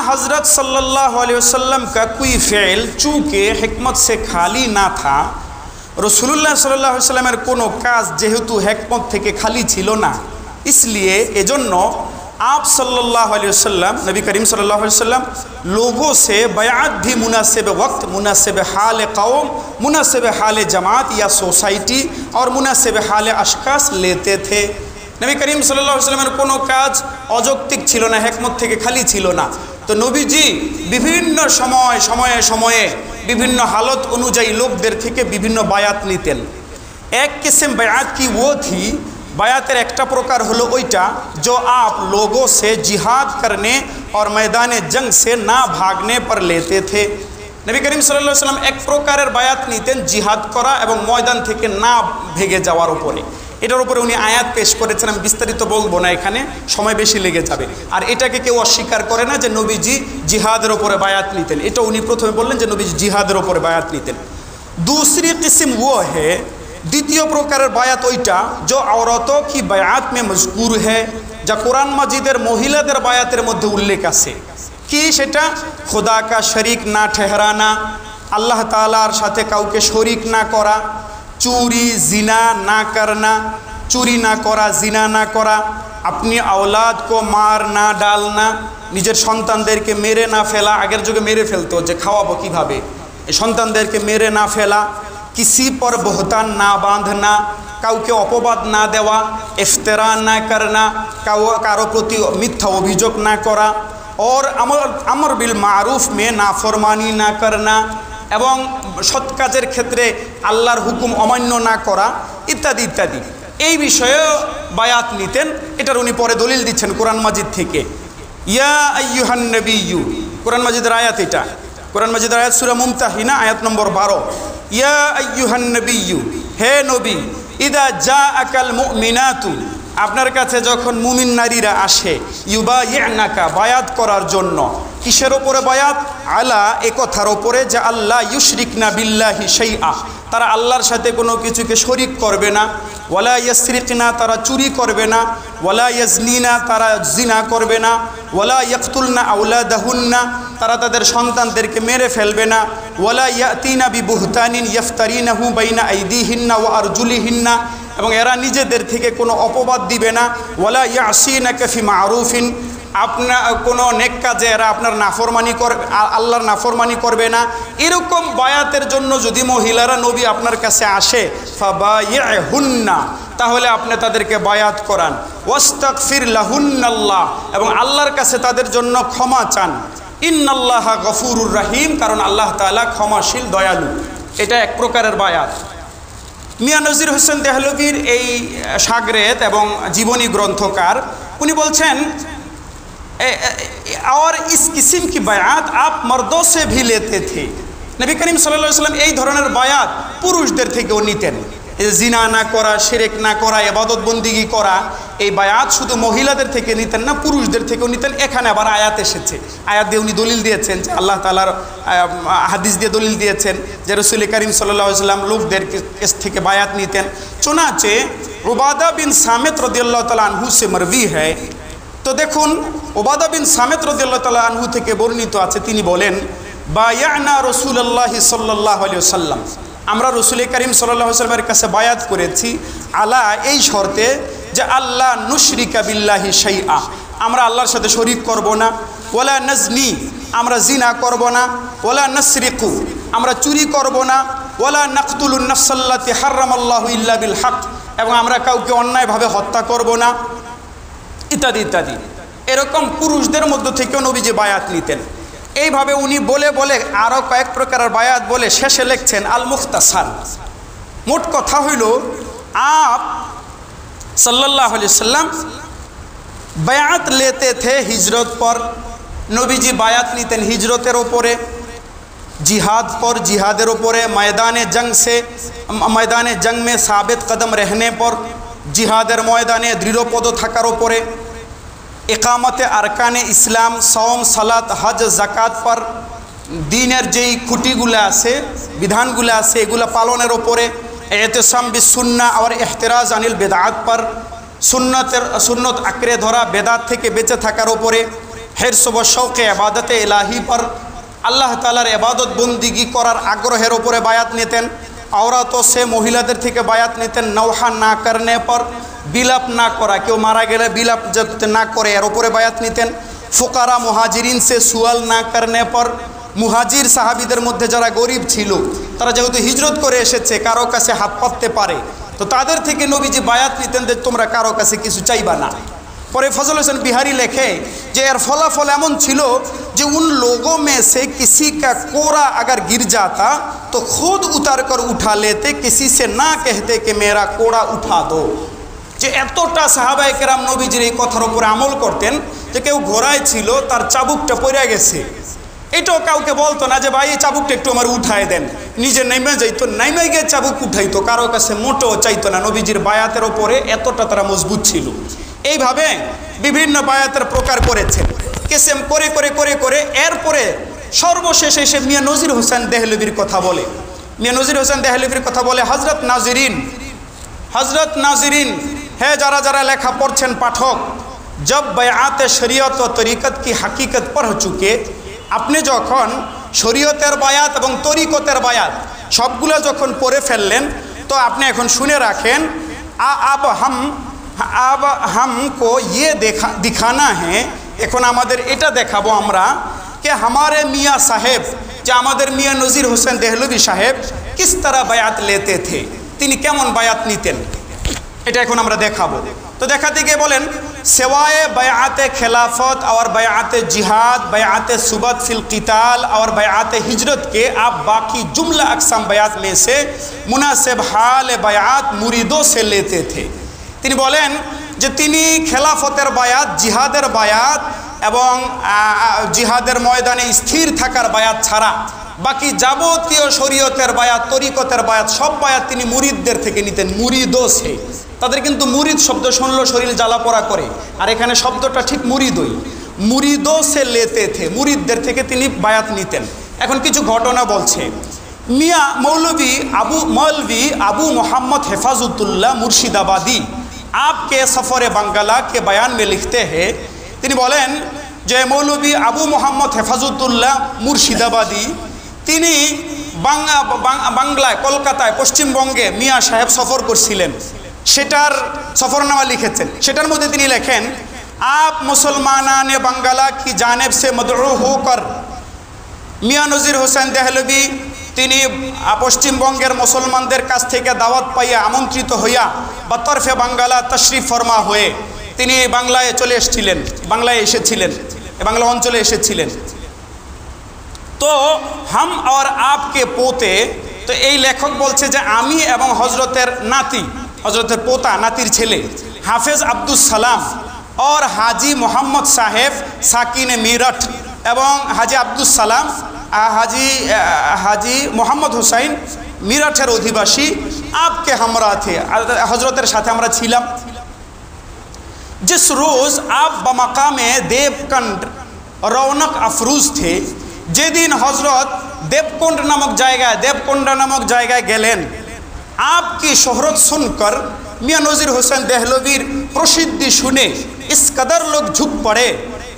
हज़रत सल्लल्लाहु अलैहि वसल्लम का कोई फ़ेल चूँकि हिकमत से खाली ना था, रसूलुल्लाह सल्लल्लाहु अलैहि वसल्लमेर कोनो काज जेहेतु हिकमत थेके खाली छिलो ना, इसलिए एजन्य आप सल्लल्लाहु अलैहि वसल्लम नबी करीम सल्लल्लाहु अलैहि वसल्लम लोगों से बयात भी मुनासिब वक्त, मुनासिब हाल कौम, मुनासिब हाल जमात या सोसाइटी और मुनासिब हाल अशखास लेते थे। नबी करीम सल्लल्लाहु अलैहि वसल्लमेर कोनो काज अयौक्तिक छिलो ना, हिकमत थेके खाली छिलो ना। तो नबीजी विभिन्न समय समये समये विभिन्न हालत अनुयायी लोकदेर थेके विभिन्न बायात नितेन। एक किस्म बायात की वो थी, बायातेर एकटा प्रकार हलो ओइटा जो आप लोगों से जिहाद करने और मैदान जंग से ना भागने पर लेते थे। नबी करीम सल्लल्लाहु अलैहि वसल्लम एक प्रकारेर बायात नितेन जिहाद करा एवं मयदान थेके ना भेगे जाওয়ার উপরে। এটার উপরে উনি আয়াত পেশ করেছেন, আমি বিস্তারিত বলবো না, এখানে সময় বেশি লেগে যাবে। আর এটাকে কেউ অস্বীকার করে না যে নবীজি জিহাদের উপরে বায়াত নিতেন, এটা উনি প্রথমে বললেন যে নবীজি জিহাদের উপরে বায়াত নিতেন। दूसरी किस्म वो है, দ্বিতীয় প্রকারের বায়াত ওইটা जो औरतों की बायात में मजकूर है, যা কোরআন মাজিদের মহিলাদের বায়াতের মধ্যে উল্লেখ আছে। কি সেটা? খোদা কা শরীক না ঠেহরানা, আল্লাহ তাআলার সাথে কাউকে শরীক না করা, चूरी जिना ना करना, चूरी ना करा, जिना ना करा, अपनी औलाद को मार ना डालना, निजेर सन्तानदेरके मेरे ना फेला, आगेर जुगे मेरे फेलतो जे खावाबो किभाबे, सन्तानदेरके मेरे ना फेला, किसी पर बहतान ना बांधना, काउके अपबाद ना देवा, इफ्तिरा ना करना, कारो प्रति मिथ्या अभियोग ना करा, और अमर बिल मारूफ में नाफरमानी ना करना এবং সৎ কাজের ক্ষেত্রে আল্লাহর হুকুম অমান্য না করা ইত্যাদি ইত্যাদি, এই বিষয়ে বায়াত নিতেন। এটার উনি পরে দলিল দিচ্ছেন কোরআন মাজিদ থেকে। ইয়া আইয়ুহান নবিয়্যু, কোরআন মাজিদের আয়াত এটা, কোরআন মাজিদের আয়াত সূরা মুমতাহিনা আয়াত নম্বর 12। ইয়া আইয়ুহান নবিয়্যু, হে নবী, ইদা জাআকাল মুমিনাতু, আপনার কাছে যখন মুমিন নারীরা আসে, ইউবাইয়ুনাকা, বায়াত করার জন্য। কিসের ওপরে বায়াত? আলা, এ কথার ওপরে যে আল্লাহ ইউশরিকনা বিল্লাহি শাইআ, তারা আল্লাহর সাথে কোনো কিছুকে শরিক করবে না, ওয়ালা ইয়াসরিকনা, তারা চুরি করবে না, ওয়ালা ইয়াজনিনা, তারা জিনা করবে না, ওয়ালা ইয়াকতুলনা আওলাদাহুন্না, তারা তাদের সন্তানদেরকে মেরে ফেলবে না, ওয়ালা ইয়াতিনা বিবুহতানিন ইফতারিনাহু বাইনা আইদিহিন্না ওয়া আরজুলিহিন্না, এবং এরা নিজেদের থেকে কোনো অপবাদ দিবে না, ওয়ালা ইয়াসিনাকা ফি মারুফিন, আপনার কোনো নেক কাজে এরা আপনার নাফরমানি করবে, আল্লাহর নাফরমানি করবে না। এরকম বায়াতের জন্য যদি মহিলারা নবী আপনার কাছে আসে, ফাবাইহুন্না, তাহলে আপনি তাদেরকে বায়াত করান। ওয়াস্তাগফির লাহুন্নাল্লাহ, এবং আল্লাহর কাছে তাদের জন্য ক্ষমা চান। ইন্নাল্লাহা গফুরুর রহিম, কারণ আল্লাহ তাআলা ক্ষমাশীল দয়ালু। এটা এক প্রকারের বায়াত। মিয়া নজির হোসেন দেহলভির এই শাগরেদ এবং জীবনী গ্রন্থকার, উনি বলছেন और इस किस्म की बायात आप मर्दों से भी लेते थे। नबी करीम सल्लल्लाहु अलैहि वसल्लम এই ধরনের বায়াত পুরুষদের থেকেও নিতেন। জিনা না করা, শিরক না করা, ইবাদত বন্দিগি করা, এই বায়াত শুধু মহিলাদের থেকে নিতেন না, পুরুষদের থেকেও নিতেন। এখানে আবার আয়াত এসেছে, আয়াত দিয়ে উনি দলিল দিয়েছেন যে আল্লাহ তাআলার হাদিস দিয়ে দলিল দিয়েছেন যে রাসূল করিম সাল্লাল্লাহু আলাইহি ওয়াসাল্লাম লোকদের কাছ থেকে বায়াত নিতেন। চুনাচে উবাদা বিন সামিত রাদিয়াল্লাহু তাআলা আনহু से मरवी है। তো দেখুন, উবাদা বিন সামিত রাদিয়াল্লাহু তাআলা আনহু থেকে বর্ণিত আছে, তিনি বলেন বায়ানা রাসূলুল্লাহ সাল্লাল্লাহু আলাইহি ওয়াসাল্লাম, আমরা রাসূল করিম সাল্লাল্লাহু আলাইহি ওয়াসাল্লামের কাছে বায়াত করেছি, আলা, এই শর্তে যে আল্লাহ নুশরিকা বিল্লাহি শাইআ, আমরা আল্লাহর সাথে শরীক করব না, ওয়ালা নাজনি, আমরা জিনা করব না, ওয়ালা নাসরিকু, আমরা চুরি করব না, ওয়ালা নাকতুলুন নাফসাল্লাতি হারামাল্লাহু ইল্লা বিল হক, এবং আমরা কাউকে অন্যায়ভাবে হত্যা করব না, ইত্যাদি ইত্যাদি। এরকম পুরুষদের মধ্য থেকেও নবীজি বায়াত নিতেন। এইভাবে উনি বলে বলে আরও কয়েক প্রকারের বায়াত বলে শেষে লিখছেন আল মুখতাসার। মোট কথা হইল, आप सल्लल्लाहु अलैहि वसल्लम बयात लेते थे हिजरत पर, নবীজি বায়াত নিতেন হিজরতের ওপরে, जिहाद पर, जिहादर ऊपर, मैदान जंग में साबित कदम रहने पर, जिहादर मैदाने दृढ़पद थाकार ऊपर, इकामत अरकान इस्लाम, सौम सलात हज जाकात पर दीनेर जेई खुटीगुला आछे विधानगुला आछे एगुला पालनेर ऊपरे, एहतिसाम बिसुन्नाह और एहतिराज अनिल बेदात पर, सुन्नत आंकड़े धरा बेदात थेके बेঁচে थाकार ऊपरे, हिर्स व शौक़े इबादत इलाही पर আল্লাহ তাআলার ইবাদত বন্দিগি করার আগ্রহের উপরে বায়াত নিতেন। औरतों से মহিলাদের থেকে বায়াত নিতেন। নওহা না করনে পর, বিলাপ না করা, কেউ মারা গেলে বিলাপ যাতে না করে এর উপরে বায়াত নিতেন। ফুকারা মুহাজিরিন সে সুয়াল না করনে পর, মুহাজির সাহাবীদের মধ্যে যারা গরিব ছিল তারা যেহেতু হিজরত করে এসেছে কারো কাছে হাত পাততে পারে, তো তাদের থেকে নবীজি বায়াত নিতেন যে তোমরা কারো কাছে কিছু চাইবা না। पर फजल हुसैन बिहारी लिखे जे एर फलाफल एमन छिलो जे उन लोगों में से किसी का कोरा अगर गिर जाता तो खुद उतार कर उठा लेते, किसी से ना कहते कि मेरा कोड़ा उठा दो। যে এতটা সাহাবায়ে কেরাম নবীজির এই কথার উপর আমল করতেন যে কেউ ঘোড়ায় ছিল তার চাবুকটা পড়ে গেছে, এটাও কাউকে বলতো না যে ভাই এই চাবুকটা একটু আমার উঠায় দেন, নিজে নেমে যাইতো, নেমে গিয়ে চাবুক উঠাইতো, কারো কাছে মোটেও চাইতো না। নবীজির বায়াতের উপরে এতটা তারা মজবুত ছিল। এইভাবে বিভিন্ন বায়াতের প্রকার করেছেন, কিসম করে করে করে করে এরপরে সর্বশেষে এসে মিয়া নজির হোসেন দেহলভির কথা বলে। মিয়া নজির হোসেন দেহলভির কথা বলে, হজরত नाज़रीन है যারা যারা লেখা পড়ছেন পাঠক, जब बयात शरीयत व तरीक़त की हकीकत पढ़ चुके, আপনি যখন শরীয়তের বায়াত এবং তরিকতের বায়াত সবগুলো যখন পড়ে ফেললেন তো আপনি এখন শুনে রাখেন, अब हमको ये दिखाना है, এখন আমাদের এটা দেখাবো আমরা कि हमारे मियाँ साहेब যে আমাদের মিয়া নজির হোসেন দেহলভি সাহেব किस तरह বায়াত लेते थे, তিনি কেমন বায়াত নিতেন এটা এখন আমরা দেখাবো। তো দেখাতে গিয়ে বলেন, सिवाय बयात खिलाफत और बयात जिहाद, बयात सुबत फिल क़िताल और बयात हिजरत के आप बाकी जुमला अक़साम बयात में से मुनासिब हाल बयात मुरीदों से लेते थे। তিনি বলেন যে তিনি খেলাফতের বায়াত, জিহাদের বায়াত এবং জিহাদের ময়দানে স্থির থাকার বায়াত ছাড়া বাকি যাবতীয় শরীয়তের বায়াত, তরিকতের বায়াত, সব বায়াত তিনি মুরিদদের থেকে নিতেন। মুরিদো সে, তাদের কিন্তু মুরিদ শব্দ শুনলো শরীর জ্বালাপোড়া করে, আর এখানে শব্দটা ঠিক মুরিদই, মুরিদো সে লেতে থে, মুরিদদের থেকে তিনি বায়াত নিতেন। এখন কিছু ঘটনা বলছে। মিয়া মৌলভী আবু মোহাম্মদ হেফাজতুল্লাহ মুর্শিদাবাদী आपके सफ़र बंगाला के बयान में लिखते हैं, তিনি বলেন যে মৌলভী আবু মোহাম্মদ হেফাজতুল্লাহ মুর্শিদাবাদী তিনি বাংলায় কলকাতায় পশ্চিমবঙ্গে মিয়া সাহেব সফর করছিলেন, সেটার সফরনামা লিখেছেন। সেটার মধ্যে তিনি লেখেন, आप मुसलमानान बंगाला की जानिब से मदऊ होकर, মিয়া নজির হোসেন দেহলভি তিনি পশ্চিমবঙ্গের মুসলমানদের কাছ থেকে দাওয়াত পাইয়া আমন্ত্রিত হইয়া বা তরফে বাঙ্গালা তশরিফ ফরমা হয়ে তিনি বাংলায় চলে এসেছিলেন, বাংলায় এসেছিলেন, বাংলা অঞ্চলে এসেছিলেন। তো হাম আর আপকে পোতে, তো এই লেখক বলছে যে আমি এবং হজরতের নাতি, হজরতের পোতা নাতির ছেলে হাফেজ আব্দুস সালাম और हाजी मोहम्मद साहेब साकिन मेरठ এবং हाजी আব্দুস সালাম हाजी मोहम्मद हुसैन मेरठের অধিবাসী आपके हमरा थे, हजरतेर साथे আমরা ছিলাম। जिस रोज़ आप बमकामे देवकुंड रौनक अफरूज थे, যেদিন হজরত দেবকুণ্ড नामक জায়গায়, দেবকুণ্ড नामक জায়গায় গেলেন, आपकी शोहरत सुनकर मियाँ नज़ीर हुसैन देहलवीर प्रसिद्धि शुने इस कदर लोग झुक पड़े,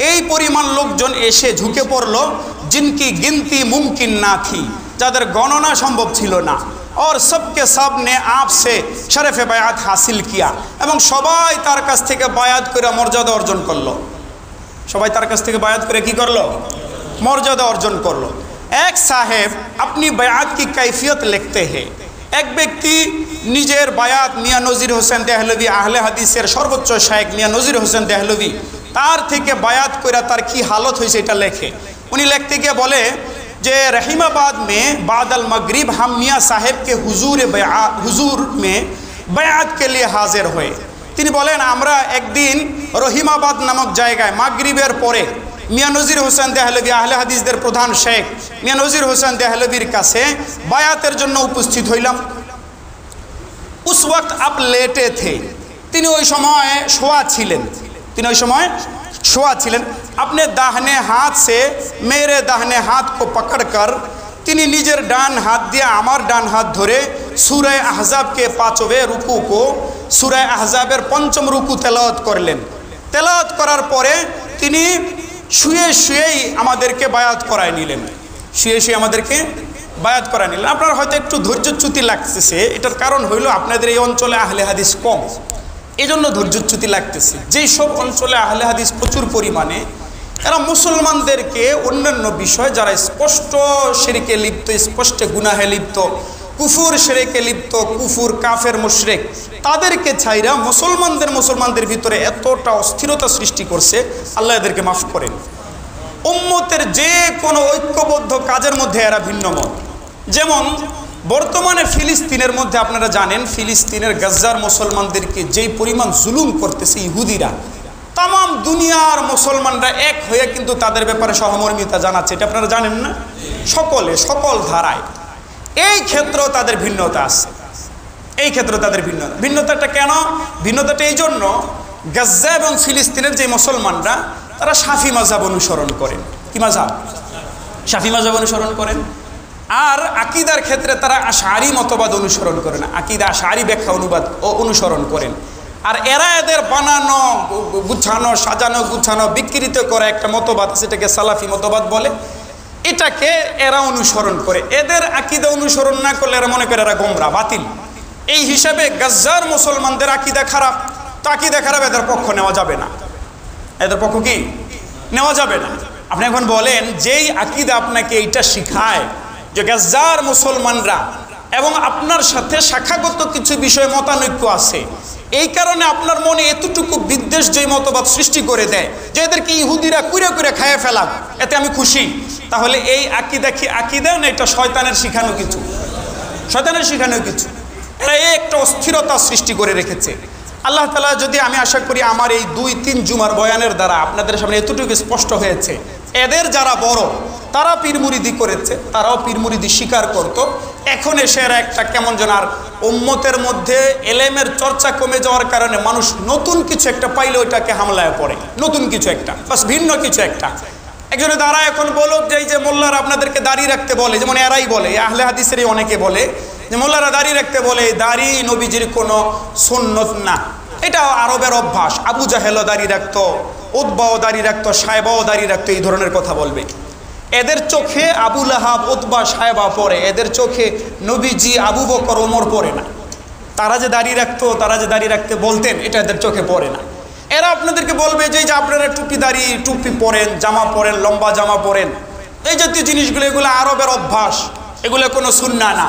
এই পরিমাণ লোকজন এসে ঝুঁকে পড়লো, जिनकी गिनती मुमकिन ना थी, যাদের গণনা সম্ভব ছিল না। और सबके सब ने आपसे शरफ़ बायात हासिल किया, এবং সবাই তার কাছ থেকে বায়াত করে মর্যাদা অর্জন করলো। সবাই তার কাছ থেকে বায়াত করে কি করলো? মর্যাদা অর্জন করলো। এক সাহেব अपनी बायात की कैफियत लिखते हैं, এক ব্যক্তি নিজের বায়াত মিয়াঁ নজির হোসেন দেহলভি আহলে হাদিসের সর্বোচ্চ শায়েখ মিয়াঁ নজির হোসেন দেহলভি তার থেকে বায়াত করে তার কি হালত হয়েছে এটা লেখে। উনি লিখতে গিয়ে বলে যে रहीमाबाद में बादल मगरिब हम मियाँ साहेब के हुजूर में बयात के लिए हाजिर हुए। তিনি বলেন আমরা একদিন রহিমাবাদ নামক জায়গায় মাগরিবের পরে মিয়া নজির হোসেন দেহলভী আহলে হাদিসদের প্রধান শেখ মিয়া নজির হোসেন দেহলভীর কাছে বায়াতের জন্য উপস্থিত হইলাম। उस वक्त आप लेटे थे, তিনি ওই সময় শোয়া ছিলেন, अपने दाहिने हाथ से मेरे दाहिने हाथ को पकड़कर তিনি নিজের ডান হাত দিয়ে আমার ডান হাত ধরে সূরা আহজাব के पांचवें रुकू को সূরা আহজাবের পঞ্চম রুকু তেলাওয়াত করলেন। তেলাওয়াত করার পরে তিনি শুয়ে শুয়েই আমাদেরকে বায়াত করায় নিলেন, আপনার হয়তো একটু ধৈর্যচ্যুতি লাগতেছে, এটার কারণ হইল আপনাদের এই অঞ্চলে আহলে হাদিস কম, এই জন্য ধৈর্যচ্যুতি লাগতেছে। যেই সব অঞ্চলে আহলে হাদিস প্রচুর পরিমাণে, এরা মুসলমানদেরকে অন্যান্য বিষয় যারা স্পষ্ট শিরকে লিপ্ত, স্পষ্ট গুনাহে লিপ্ত, কুফুর শিরকে লিপ্ত, কুফুর কাফের মুশরিক, তাদেরকে ছাইরা মুসলমানদের ভিতরে এতটা অস্থিরতা সৃষ্টি করছে, আল্লাহ এদেরকে মাফ করেন। উম্মতের যে কোনো ঐক্যবদ্ধ কাজের মধ্যে এরা ভিন্ন মত। যেমন বর্তমানে ফিলিস্তিনের মধ্যে আপনারা জানেন, ফিলিস্তিনের গাজ্জার মুসলমানদেরকে যেই পরিমাণ জুলুম করতেছে ইহুদিরা, তাম দুনিয়ার মুসলমানরা এক হয়ে কিন্তু তাদের ব্যাপারে সহমর্মিতা জানাচ্ছে, এটা আপনারা জানেন না? সকল ধারায়। এই ক্ষেত্রেও তাদের ভিন্নতা আছে, ভিন্নতাটা কেন? ভিন্নতাটা এই জন্য, গাজ্জা এবং ফিলিস্তিনের যে মুসলমানরা তারা শাফি মাযহাব অনুসরণ করেন। কি মাযহাব? শাফি মাযহাব অনুসরণ করেন। আর আকীদার ক্ষেত্রে তারা আশআরী মতবাদ অনুসরণ করেন, আকীদা আশআরী ব্যাখ্যা অনুসরণ করেন। আর এরা এদের বানানো গুছানো সাজানো গুছানো বিকৃত করা একটা মতবাদ, সেটাকে সালাফি মতবাদ বলে, এটাকে এরা অনুসরণ করে। এদের আকীদা অনুসরণ না করলে এরা মনে করে এরা গোমরা, বাতিল। এই হিসাবে গাজ্জার মুসলমানদের আকীদা খারাপ, তো আকীদা খারাপ, এদের পক্ষ নেওয়া যাবে না। এদের পক্ষ কি নেওয়া যাবে না? আপনি এখন বলেন, যেই আকীদা আপনাকে এইটা শিখায় যে গাজ্জার মুসলমানরা এবং আপনার সাথে শাখাগত কিছু বিষয়ে মতানৈক্য আছে, এই কারণে আপনার মনে এতটুকু বিদ্বেষ যে মতবাদ সৃষ্টি করে দেয় যে এদেরকে ইহুদিরা কুড়ে খাইয়ে ফেলাক, এতে আমি খুশি, তাহলে এই আকীদা কি আকীদা না এটা শয়তানের শিখানো কিছু? এরা একটা অস্থিরতা সৃষ্টি করে রেখেছে। আল্লাহ তাআলা যদি, আমি আশা করি আমার এই 2-3 জুমার বয়ানের দ্বারা আপনাদের সামনে এতটুকু স্পষ্ট হয়েছে, এদের যারা বড় তারা পীর মুরিদি করেছে, তারাও পীর মুরিদি স্বীকার করত। এখন এসে এরা একটা কেমন যেন, আর উম্মতের মধ্যে এলেমের চর্চা কমে যাওয়ার কারণে মানুষ নতুন কিছু একটা পাইলে ওইটাকে হামলায় পড়ে, নতুন কিছু একটা, বাস ভিন্ন কিছু একটা। একজনে দ্বারা এখন বলুক যে এই যে মোল্লারা আপনাদেরকে দাঁড়িয়ে রাখতে বলে, যেমন এরাই বলে, আহলে হাদিসেরই অনেকে বলে যে মোল্লারা দাঁড়িয়ে রাখতে বলে, দাড়ি নবীজির কোনো সুন্নত না, এটা আরবের অভ্যাস। আবু জাহেলও দাঁড়িয়ে রাখতো, উতবাও দাঁড়িয়ে রাখতো, সায়বাও দাঁড়িয়ে রাখতো, এই ধরনের কথা বলবে। এদের চোখে আবু লাহাব, উতবা, সায়বা পড়ে, এদের চোখে নবীজি, আবু বকর, ওমর পড়ে না। তারা যে দাঁড়িয়ে রাখতে বলতেন, এটা এদের চোখে পড়ে না। এরা আপনাদেরকে বলবে যে আপনারা টুপি পরেন, জামা পরেন, লম্বা জামা পরেন, এই জাতীয় জিনিসগুলো, এগুলো আরবের অভ্যাস, এগুলো কোনো সুন্নাহ না,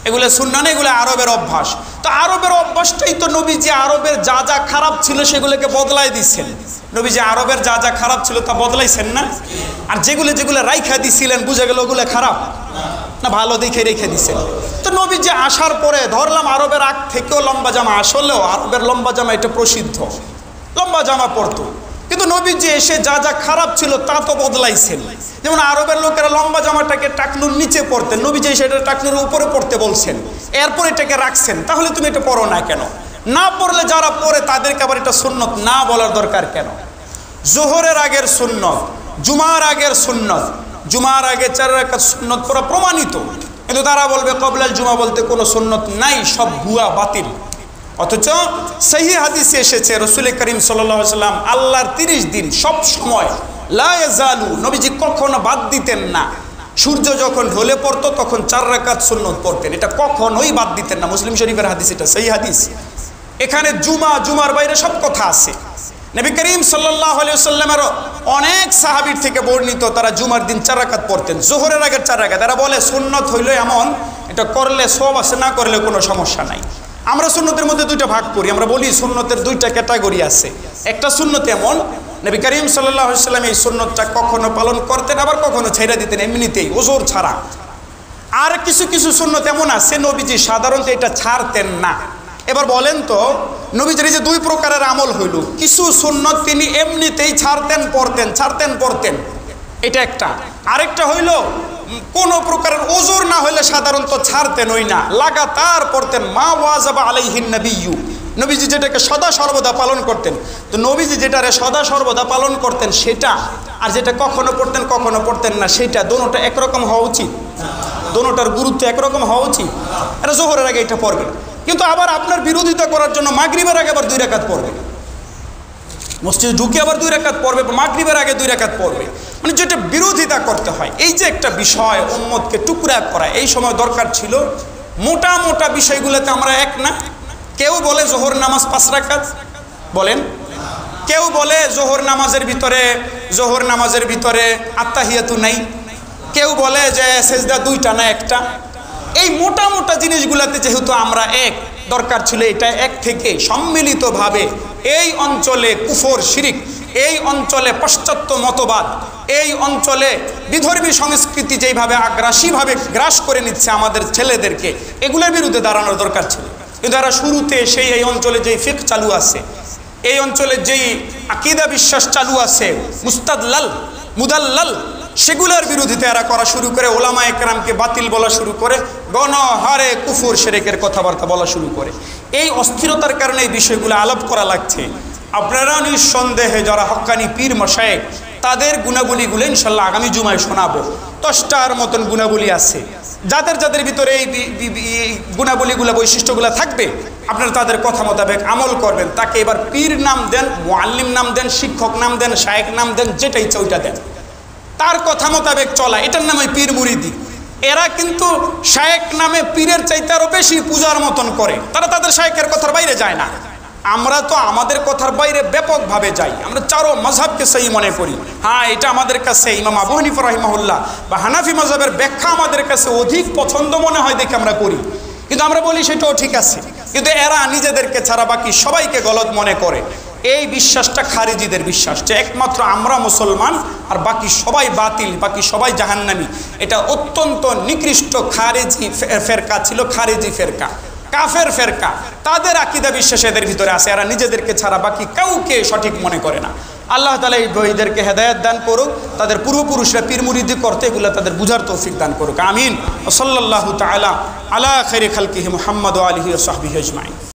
এগুলো আরবের অভ্যাস। তো আরবের অভ্যাসটাই তো নবীজি আরবের যা যা খারাপ ছিল সেগুলোকে বদলাই দিচ্ছেন। নবীজি আরবের যা যা খারাপ ছিল তা বদলাইছেন না? আর যেগুলো রাইখা দিছিলেন, বুঝে গেল ওগুলো খারাপ না ভালো দেখে রেখে দিছেন। তো নবীজি আসার পরে ধরলাম আরবের আগ থেকেও লম্বা জামা, আসলেও আরবের লম্বা জামা এটা প্রসিদ্ধ, লম্বা জামা পরতো, কিন্তু নবীজি এসে যা যা খারাপ ছিল তা তো বদলাইছেন। যেমন আরবের লোকেরা লম্বা জামাটাকে টাকনুর নিচে পরতেন, নবীজি সেটা টাকনুর উপরে পড়তে বলছেন, এরপর এটাকে রাখছেন। তাহলে তুমি এটা পরো না কেন? না পড়লে যারা পড়ে তাদেরকে আবার এটা সুন্নত না বলার দরকার কেন? জোহরের আগের সুন্নত, জুমার আগের সুন্নত, জুমার আগে 4 রাকাত সুন্নত পড়া প্রমাণিত, কিন্তু তারা বলবে কবলাল জুমা বলতে কোনো সুন্নত নাই, সব ভুয়া, বাতিল। অথচ সহি হাদিসে এসেছে রাসূল করিম সাল্লাল্লাহু আলাইহি ওয়াসাল্লাম আল্লাহর 30 দিন সব সময় লা ইয়াজালু, নবীজি কখনো বাদ দিতেন না। সূর্য যখন ঢলে পড়তো তখন 4 রাকাত সুন্নত পড়তেন, এটা কখনোই বাদ দিতেন না। মুসলিম শরীফের হাদিস, এটা সহি হাদিস। এখানে জুমার বাইরে সব কথা আছে। নবী করিম সাল্লাল্লাহু আলাইহি ওয়াসাল্লামের অনেক সাহাবীর থেকে বর্ণিত, তারা জুমার দিন 4 রাকাত পড়তেন, জোহরের আগের 4 রাকাত। তারা বলে সুন্নত হইল এমন, এটা করলে সব আছে, না করলে কোনো সমস্যা নাই। আমরা সুন্নতের মধ্যে 2টা ভাগ করি, আমরা বলি সুন্নতের 2টা ক্যাটাগরি আছে। একটা সুন্নত এমন, নবী করিম সাল্লাল্লাহু আলাইহি ওয়াসাল্লাম এই সুন্নতটা কখনো পালন করতেন, আবার কখনো ছেড়ে দিতেন এমনিতেই, ওজোর ছাড়া। আর কিছু সুন্নত এমন আছে নবীজি সাধারণত এটা ছাড়তেন না, এবার বলেন তো নবীজির যে দুই প্রকারের আমল হইল, কিছু সুন্নত তিনি এমনিতেই ছাড়তেন পড়তেন, এটা একটা। আরেকটা হইল কোনো প্রকারের ওজোর না হইলে সাধারণত ছাড়তেন ওই না, লাগাতার পড়তেন। মা ওয়াজাবা আলাইহিন নবিয়্যু, নবীজি যেটাকে সদা সর্বদা পালন করতেন। তো নবীজি যেটারে সদা সর্বদা পালন করতেন সেটা, আর যেটা কখনো পড়তেন না সেটা, দোনোটা একরকম হওয়া উচিত? দোনোটার গুরুত্ব একরকম হওয়া উচিত? এটা জোহরের আগে এটা পড়বে, কিন্তু আবার আপনার বিরোধিতা করার জন্য মাগরিবের আগে আবার 2 রাকাত পড়বে, মসজিদে ঢুকে আবার 2 রাকাত পড়বে, মাগরিবের আগে 2 রাকাত পড়বে, মানে যেটা বিরোধিতা করতে হয়। এই যে একটা বিষয় উম্মতকে টুকরা করা, এই সময় দরকার ছিল। মোটা মোটা বিষয়গুলোতে আমরা এক না। কেউ বলে জোহর নামাজ 5 রাকাত, বলেন। কেউ বলে জোহর নামাজের ভিতরে আত্তাহিয়াতু নাই। কেউ বলে যে সেজদা 2টা না 1টা। এই মোটা মোটা জিনিসগুলোতে যেহেতু আমরা এক, দরকার ছিল এটা এক থেকে সম্মিলিতভাবে এই অঞ্চলে কুফর শিরিক, এই অঞ্চলে পাশ্চাত্য মতবাদ, এই অঞ্চলে বিধর্মী সংস্কৃতি যেইভাবে আগ্রাসীভাবে গ্রাস করে নিচ্ছে আমাদের ছেলেদেরকে, এগুলোর বিরুদ্ধে দাঁড়ানোর দরকার ছিল। কিন্তু এরা শুরুতে সেই এই অঞ্চলে যেই ফিকহ চালু আছে, এই অঞ্চলে যেই আকীদা বিশ্বাস চালু আছে, মুদাল্লাল, সেগুলোর বিরোধিতা এরা করা শুরু করে, ওলামায়ে কেরামকে বাতিল বলা শুরু করে, গণহারে কুফর শিরকের কথাবার্তা বলা শুরু করে। এই অস্থিরতার কারণে এই বিষয়গুলো আলাপ করা লাগছে। আপনারা নিঃসন্দেহে যারা হক্কানি পীর মশায়েখ, তাদের গুণাবলীগুলো ইনশাল্লাহ আগামী জুমায় শোনাবো। 10টার মতন গুণাবলী আছে, যাদের ভিতরে এই গুণাবলীগুলো, বৈশিষ্ট্যগুলো থাকবে, আপনারা তাদের কথা মোতাবেক আমল করবেন। তাকে এবার পীর নাম দেন, মুআল্লিম নাম দেন, শিক্ষক নাম দেন, শায়েখ নাম দেন, যেটা ইচ্ছা ওইটা দেন। তার কথা মোতাবেক চলা, এটার নাম ওই পীর মুরিদি। এরা কিন্তু শায়েখ নামে পীরের চাইতে আরও বেশি পূজার মতন করে। তারা তাদের শায়েখের কথার বাইরে যায় না। আমরা তো আমাদের কথার বাইরে ব্যাপকভাবে যাই। আমরা চারো মাযহাবকে সহি মনে করি। হ্যাঁ, এটা আমাদের কাছে ইমাম আবু হানিফা রাহিমাহুল্লাহ বা হানাফি মাযহাবের ব্যাখ্যা আমাদের কাছে অধিক পছন্দ মনে হয় দেখে আমরা করি, কিন্তু আমরা বলি সেটাও ঠিক আছে। কিন্তু এরা নিজেদেরকে ছাড়া বাকি সবাইকে গলত মনে করে। এই বিশ্বাসটা খারিজিদের বিশ্বাস, যে একমাত্র আমরা মুসলমান আর বাকি সবাই বাতিল, বাকি সবাই জাহান্নামী। এটা অত্যন্ত নিকৃষ্ট খারিজি ফেরকা ছিল, খারিজি ফেরকা, কাফের ফেরকা। তাদের আকীদা বিশ্বাস এদের ভিতরে আছে। এরা নিজেদেরকে ছাড়া বাকি কাউকে সঠিক মনে করে না। আল্লাহ তাআলা এই বহিদেরকে হেদায়েত দান করুক, তাদের পূর্বপুরুষরা পীর মুরিদি করতে, এগুলো তাদের বুঝার তৌফিক দান করুক। আমিন। সাল্লাল্লাহু তাআলা আলা খায়রি খালকিহি মুহাম্মদ ওয়া আলিহি ওয়া সাহবিহি আজমাইন।